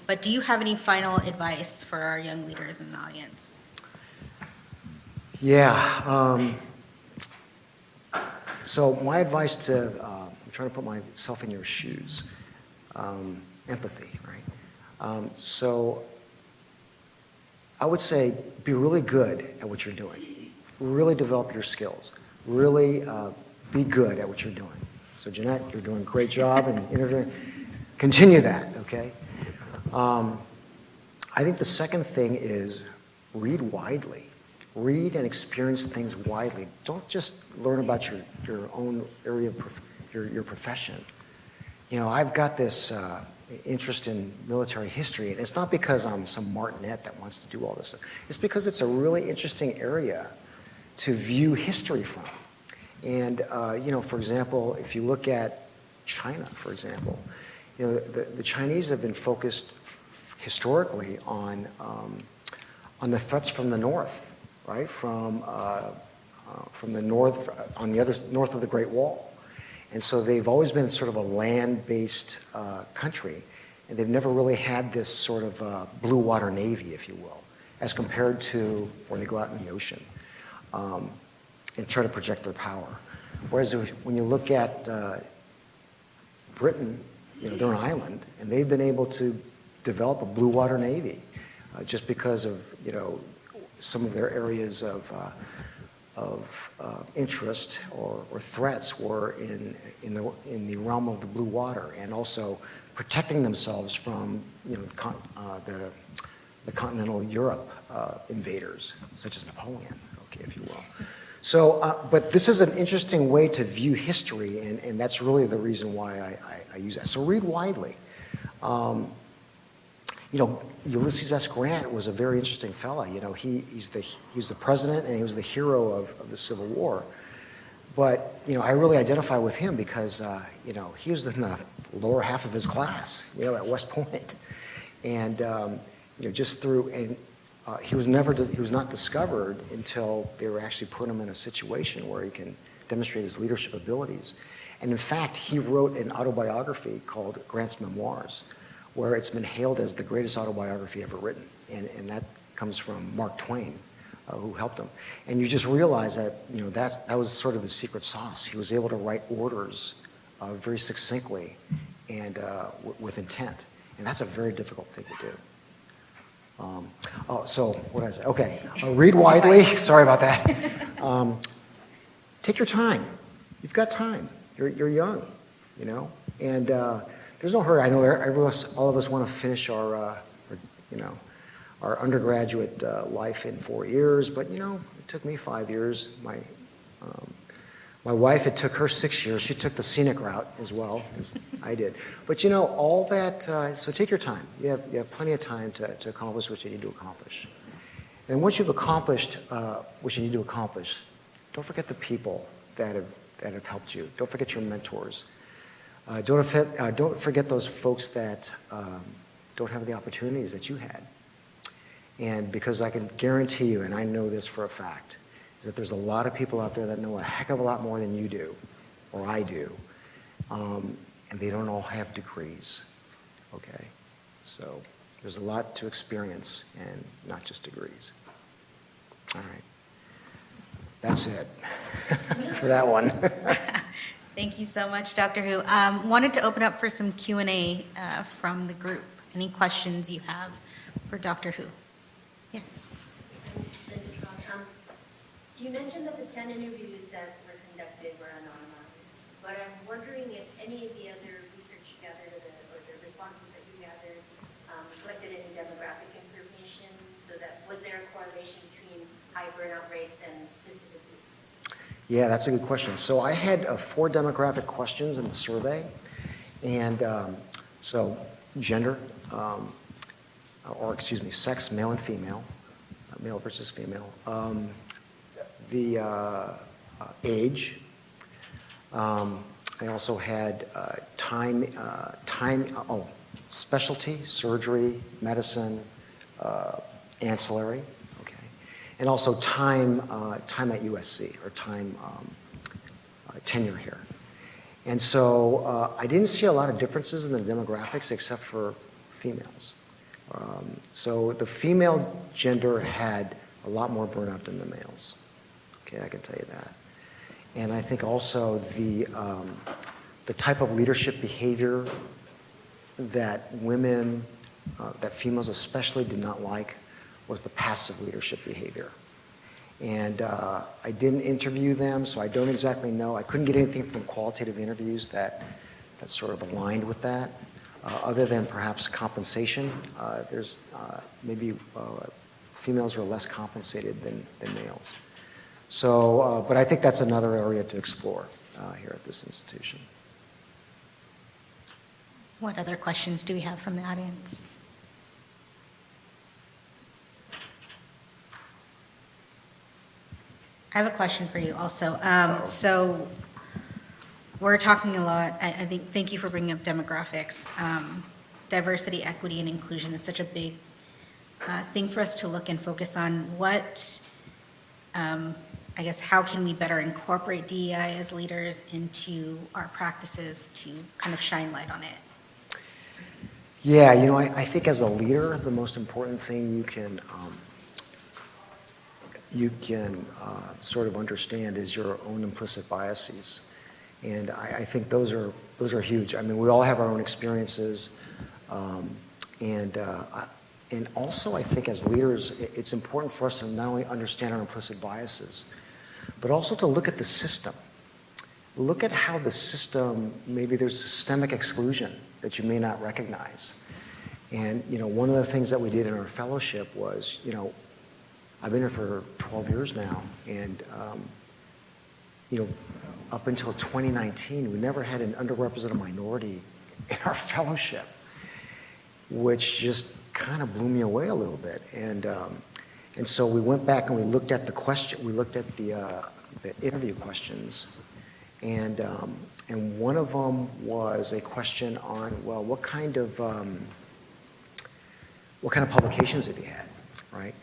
but do you have any final advice for our young leaders in the audience? Yeah, so my advice to, I'm trying to put myself in your shoes, empathy, right? So I would say be really good at what you're doing. Really develop your skills. Really be good at what you're doing. So Jynette, you're doing a great job in interviewing. Continue that, okay? I think the second thing is read widely. Read and experience things widely. Don't just learn about your own area of your profession. I've got this interest in military history, and it's not because I'm some martinet that wants to do all this stuff. It's because it's a really interesting area to view history from. And, for example, if you look at China, for example, the Chinese have been focused historically on the threats from the north, right? From the north, on the other north of the Great Wall. And so they've always been sort of a land-based country, and they've never really had this sort of blue water navy, if you will, as compared to where they go out in the ocean. And try to project their power. Whereas when you look at Britain, they're an island, and they've been able to develop a blue water navy just because of some of their areas of interest or threats were in the realm of the blue water, and also protecting themselves from the continental Europe invaders, such as Napoleon, okay, if you will. So, but this is an interesting way to view history, and that's really the reason why I use that. So read widely. Ulysses S. Grant was a very interesting fella. He was the president, and he was the hero of the Civil War. But, I really identify with him because, he was in the lower half of his class, at West Point. And, just through, and he was not discovered until they were actually put him in a situation where he can demonstrate his leadership abilities. And in fact, he wrote an autobiography called Grant's Memoirs, where it's been hailed as the greatest autobiography ever written. And that comes from Mark Twain, who helped him. And you just realize that, that was sort of his secret sauce. He was able to write orders very succinctly and with intent. And that's a very difficult thing to do. So what did I say? Okay, read widely. Sorry about that. Take your time. You've got time. You're young, and there's no hurry. I know all of us want to finish our undergraduate life in 4 years, but it took me 5 years. My wife, it took her 6 years. She took the scenic route as well as I did. But all that. So take your time. You have plenty of time to accomplish what you need to accomplish. And once you've accomplished what you need to accomplish, don't forget the people that have helped you. Don't forget your mentors. Don't forget those folks that don't have the opportunities that you had. And because I can guarantee you, and I know this for a fact, is that there's a lot of people out there that know a heck of a lot more than you do, or I do, and they don't all have degrees, okay? So there's a lot to experience and not just degrees. All right. That's it for that one. Thank you so much, Dr. Hu. Wanted to open up for some Q&A from the group. Any questions you have for Dr. Hu? Yes. You mentioned that the 10 interviews that were conducted were anonymized, but I'm wondering if any of the other research you gathered or the responses that you gathered collected any demographic information, so that was there a correlation between high burnout rates and specific groups? Yeah, that's a good question. So I had 4 demographic questions in the survey, and so gender, sex, male and female, male versus female, the age. I also had specialty, surgery, medicine, ancillary, okay, and also time at USC, or tenure here. And so I didn't see a lot of differences in the demographics except for females. So the female gender had a lot more burnout than the males. Okay, I can tell you that. And I think also the type of leadership behavior that women, that females especially did not like, was the passive leadership behavior. And I didn't interview them, so I don't exactly know. I couldn't get anything from qualitative interviews that sort of aligned with that, other than perhaps compensation. There's maybe females are less compensated than males. So, but I think that's another area to explore here at this institution. What other questions do we have from the audience? I have a question for you also. So we're talking a lot, I think, thank you for bringing up demographics. Diversity, equity, and inclusion is such a big thing for us to look and focus on. What, I guess, how can we better incorporate DEI as leaders into our practices to kind of shine light on it? Yeah, I think as a leader, the most important thing you can sort of understand is your own implicit biases. And I think those are huge. I mean, we all have our own experiences. And also, I think as leaders, it's important for us to not only understand our implicit biases, but also to look at the system. Look at how the system, maybe there's systemic exclusion that you may not recognize. And, one of the things that we did in our fellowship was, I've been here for 12 years now, and, up until 2019, we never had an underrepresented minority in our fellowship, which just kind of blew me away a little bit. And so we went back and we looked at the question, we looked at the the interview questions, and one of them was a question on, well, what kind of publications have you had, right?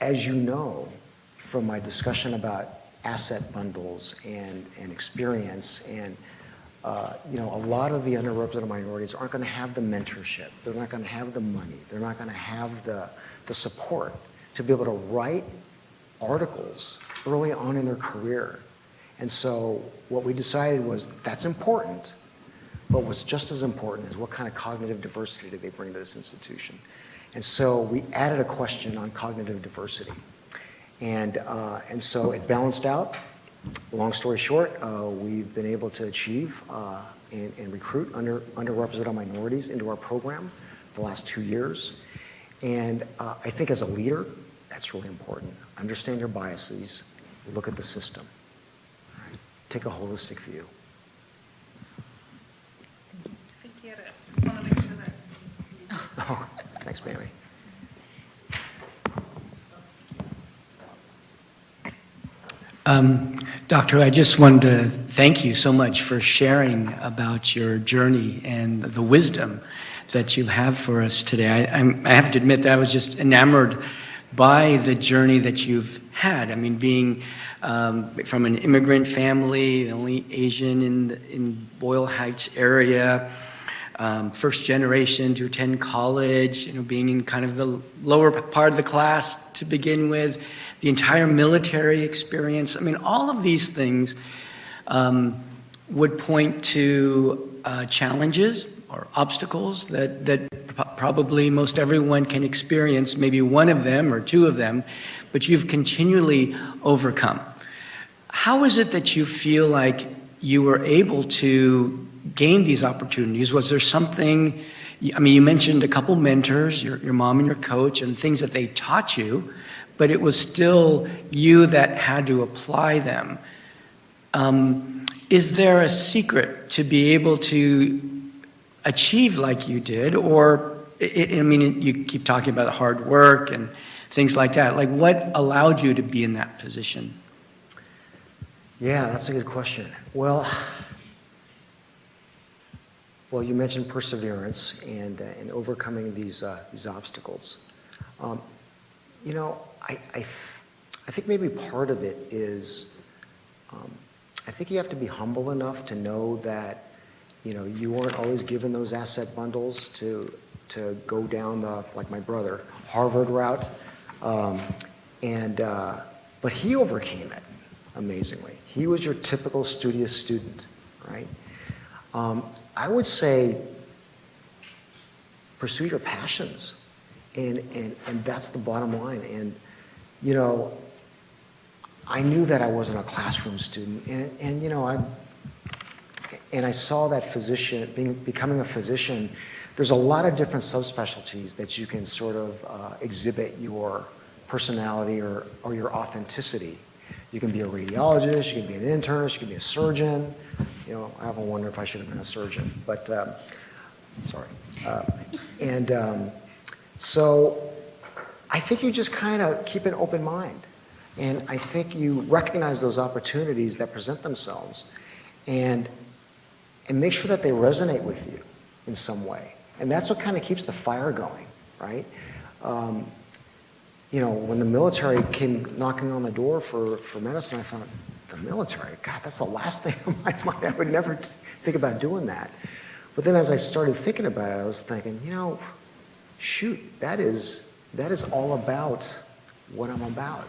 As you know, from my discussion about asset bundles and experience, and a lot of the underrepresented minorities aren't going to have the mentorship. They're not going to have the money. They're not going to have the support to be able to write articles early on in their career. And so what we decided was that's important, but what's just as important is what kind of cognitive diversity do they bring to this institution. And so we added a question on cognitive diversity. And so it balanced out. Long story short, we've been able to achieve and recruit underrepresented minorities into our program the last 2 years. And I think as a leader, that's really important. Understand your biases, look at the system, right? Take a holistic view. Thank you. Just want to make sure that. Oh, thanks, Mamie. Doctor, I just wanted to thank you so much for sharing about your journey and the wisdom that you have for us today. I have to admit that I was just enamored by the journey that you've had. I mean, being from an immigrant family, the only Asian in Boyle Heights area, first generation to attend college, being in kind of the lower part of the class to begin with, the entire military experience. I mean, all of these things would point to challenges or obstacles that probably most everyone can experience, maybe one of them or two of them, but you've continually overcome. How is it that you feel like you were able to gain these opportunities? Was there something, I mean, you mentioned a couple mentors, your mom and your coach, and things that they taught you, but it was still you that had to apply them. Is there a secret to be able to achieve like you did? Or, you keep talking about hard work and things like that. Like, what allowed you to be in that position? Yeah, that's a good question. Well, you mentioned perseverance and overcoming these obstacles. I think maybe part of it is, I think you have to be humble enough to know that, you weren't always given those asset bundles to go down the, like my brother, Harvard route. But he overcame it amazingly. He was your typical studious student, right? I would say pursue your passions, and that's the bottom line. And I knew that I wasn't a classroom student, and I saw that becoming a physician. There's a lot of different subspecialties that you can sort of exhibit your personality or your authenticity. You can be a radiologist, you can be an internist, you can be a surgeon. I often wonder if I should have been a surgeon, but sorry. So I think you just kind of keep an open mind. And I think you recognize those opportunities that present themselves and make sure that they resonate with you in some way. And that's what kind of keeps the fire going, right? When the military came knocking on the door for medicine, I thought, the military? God, that's the last thing on my mind. I would never think about doing that. But then as I started thinking about it, I was thinking, shoot, that is all about what I'm about,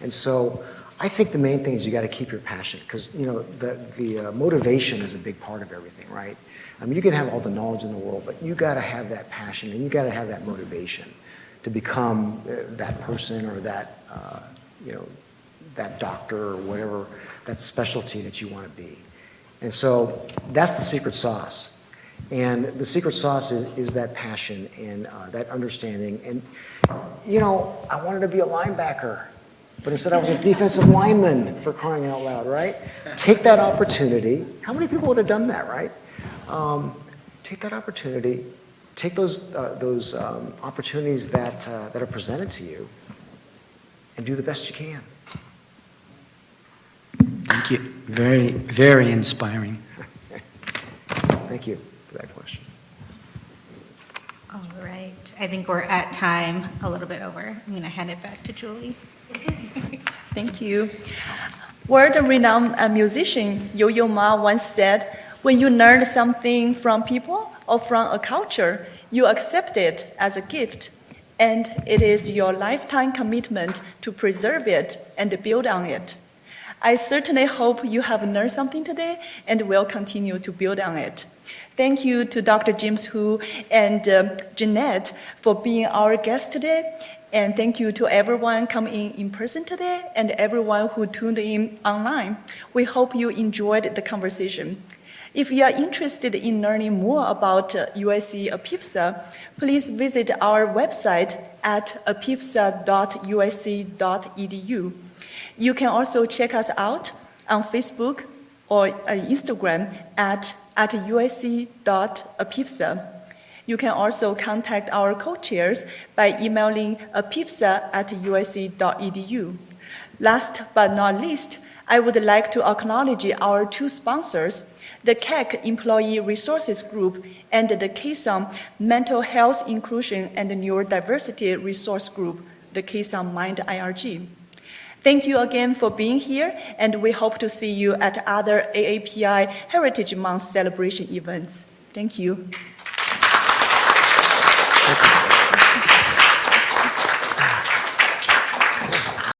And so I think the main thing is you got to keep your passion, because, the motivation is a big part of everything, right? I mean, you can have all the knowledge in the world, but you got to have that passion, and you got to have that motivation to become that person or that, that doctor or whatever, that specialty that you want to be. And so that's the secret sauce. And the secret sauce is that passion and that understanding. And, I wanted to be a linebacker, but instead I was a defensive lineman, for crying out loud, right? Take that opportunity. How many people would have done that, right? Take that opportunity. Take those opportunities that are presented to you and do the best you can. Thank you. Very, very inspiring. Thank you for that question. All right. I think we're at time, a little bit over. I'm going to hand it back to Julie. Thank you. World-renowned musician Yo-Yo Ma once said, "When you learn something from people or from a culture, you accept it as a gift, and it is your lifetime commitment to preserve it and build on it." I certainly hope you have learned something today and will continue to build on it. Thank you to Dr. James Hu and Jynette for being our guests today. And thank you to everyone coming in person today and everyone who tuned in online. We hope you enjoyed the conversation. If you are interested in learning more about USC APIFSA, please visit our website at apifsa.usc.edu. You can also check us out on Facebook or Instagram at usc.apifsa. You can also contact our co-chairs by emailing apifsa@usc.edu. Last but not least, I would like to acknowledge our two sponsors, the Keck Employee Resources Group and the KSOM Mental Health Inclusion and Neurodiversity Resource Group, the KSOM Mind IRG. Thank you again for being here, and we hope to see you at other AAPI Heritage Month celebration events. Thank you.